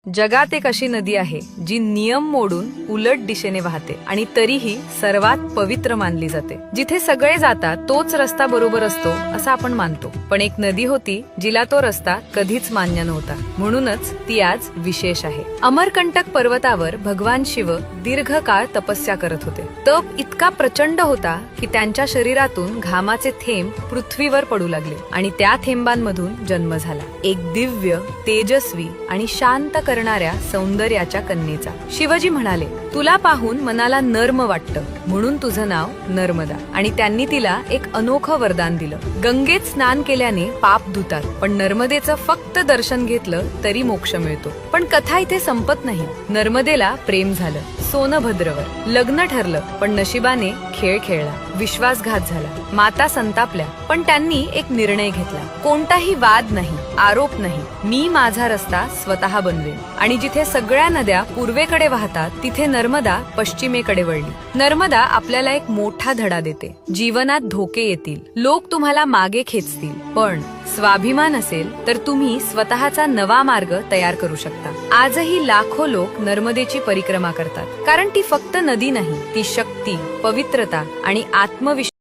जगात एक अशी नदी आहे जी नियम मोडून उलट दिशेने वाहते आणि तरीही सर्वात पवित्र मानली जाते। जिथे सगळे जातात तोच रस्ता बरोबर असतो असं आपण मानतो, पण एक नदी होती जिला तो रस्ता कधीच मान्य नव्हता, म्हणूनच ती आज विशेष आहे। अमरकंटक पर्वतावर भगवान शिव दीर्घ काळ तपस्या करत होते। तप इतका प्रचंड होता की त्यांच्या शरीरातून घामाचे थेंब पृथ्वीवर पडू लागले आणि त्या थेंबांमधून जन्म झाला एक दिव्य, तेजस्वी आणि शांत करणाऱ्या सौंदर्याच्या कन्येचा। शिवजी म्हणाले, तुला पाहून मनाला नर्म वाटतं, म्हणून तुझं नाव नर्मदा। आणि त्यांनी तिला एक अनोखं वरदान दिलं, गंगेत स्नान केल्याने पाप धुतात, पण नर्मदेचं फक्त दर्शन घेतलं तरी मोक्ष मिळतो। पण कथा इथे संपत नाही। नर्मदेला प्रेम झालं, सोनभद्रवर लग्न ठरलं, पण नशिबाने खेळ खेळला, विश्वासघात झाला, माता संतापल्या, पण त्यांनी एक निर्णय घेतला, कोणताही वाद नाही, आरोप नाही, मी माझा रस्ता स्वतः बनवेन। आणि जिथे सगळ्या नद्या पूर्वेकडे वाहतात तिथे नर्मदा पश्चिमेकडे वळली। नर्मदा आपल्याला एक मोठा धडा देते, जीवनात धोके येतील, लोक तुम्हाला मागे खेचतील, पण स्वाभिमान असेल तर तुम्ही स्वतःचा नवा मार्ग तयार करू शकता। आजही लाखो लोक नर्मदेची परिक्रमा करतात, कारण ती फक्त नदी नाही, ती शक्ती, पवित्रता आणि आत्मविश्वास